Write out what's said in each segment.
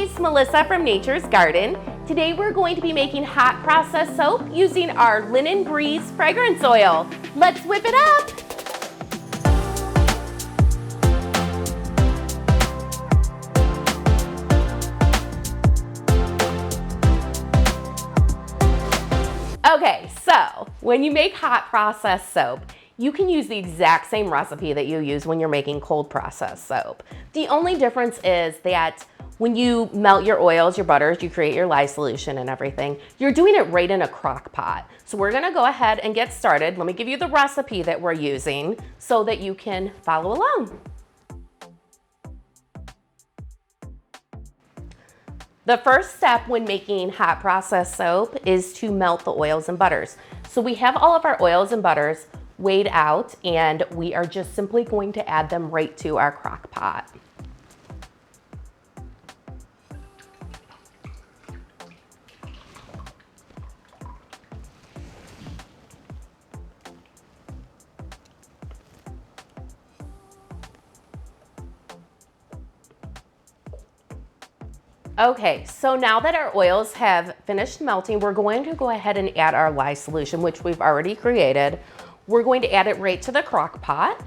it's Melissa from Nature's Garden. Today we're going to be making hot process soap using our Linen Breeze fragrance oil. Let's whip it up! Okay, so when you make hot process soap, you can use the exact same recipe that you use when you're making cold process soap. The only difference is that when you melt your oils, your butters, you create your lye solution and everything, you're doing it right in a crock pot. So we're gonna go ahead and get started. Let me give you the recipe that we're using so that you can follow along. The first step when making hot process soap is to melt the oils and butters. So we have all of our oils and butters weighed out, and we are just simply going to add them right to our crock pot. Okay, so now that our oils have finished melting, we're going to go ahead and add our lye solution, which we've already created. We're going to add it right to the crock pot.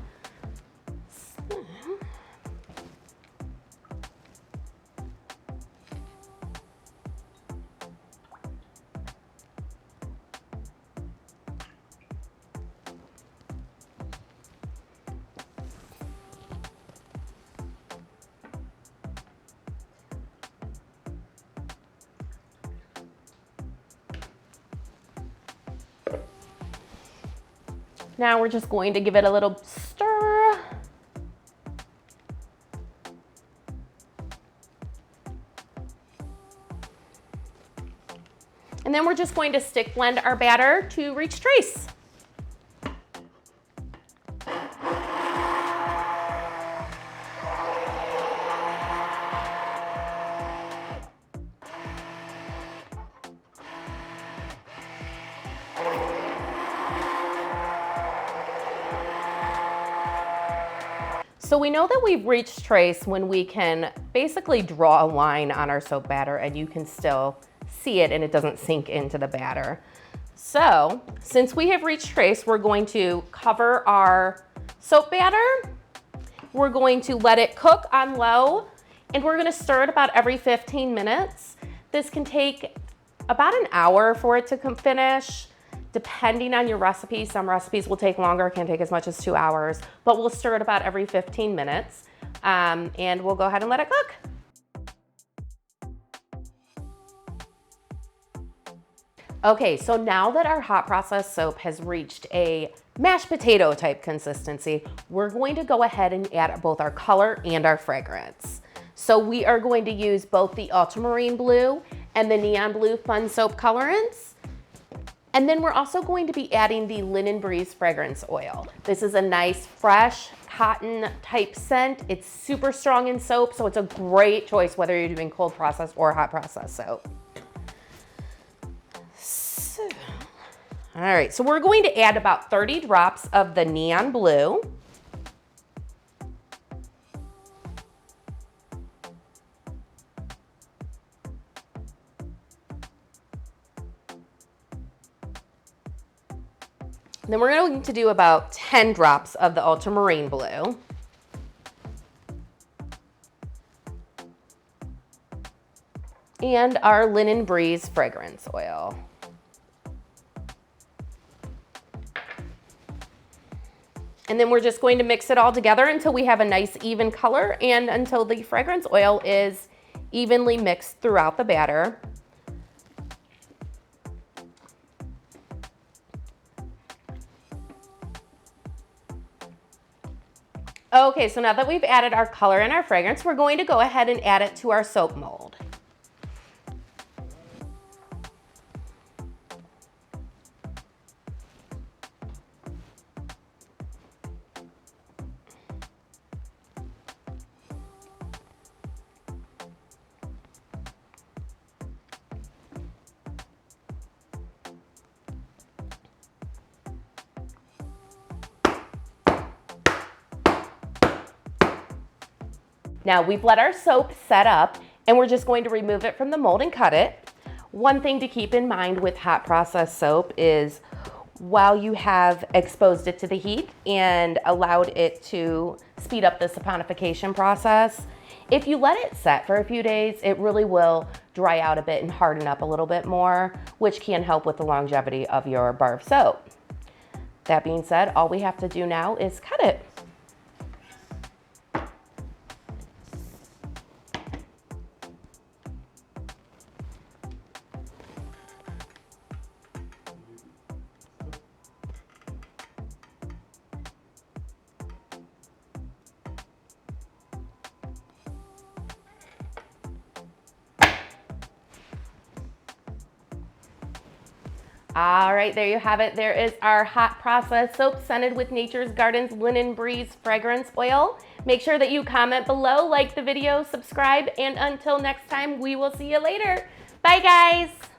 Now we're just going to give it a little stir. And then we're just going to stick blend our batter to reach trace. So we know that we've reached trace when we can basically draw a line on our soap batter and you can still see it and it doesn't sink into the batter. So since we have reached trace, we're going to cover our soap batter. We're going to let it cook on low, and we're gonna stir it about every 15 minutes. This can take about an hour for it to finish. Depending on your recipe, some recipes will take longer, can take as much as 2 hours, but we'll stir it about every 15 minutes, and we'll go ahead and let it cook. Okay, so now that our hot process soap has reached a mashed potato type consistency, we're going to go ahead and add both our color and our fragrance. So we are going to use both the Ultramarine blue and the neon blue fun soap colorants. And then we're also going to be adding the Linen Breeze fragrance oil. This is a nice, fresh, cotton type scent. It's super strong in soap, so it's a great choice whether you're doing cold process or hot process soap. All right, so we're going to add about 30 drops of the neon blue. Then we're going to do about 10 drops of the Ultramarine blue. And our Linen Breeze fragrance oil. And then we're just going to mix it all together until we have a nice even color and until the fragrance oil is evenly mixed throughout the batter. Okay, so now that we've added our color and our fragrance, we're going to go ahead and add it to our soap mold. Now we've let our soap set up And we're just going to remove it from the mold and cut it. One thing to keep in mind with hot process soap is while you have exposed it to the heat and allowed it to speed up the saponification process, if you let it set for a few days, it really will dry out a bit and harden up a little bit more, which can help with the longevity of your bar of soap. That being said, all we have to do now is cut it. All right, there you have it. There is our hot process soap scented with Nature's Garden's Linen Breeze fragrance oil. Make sure that you comment below, like the video, subscribe, and until next time, we will see you later. Bye, guys.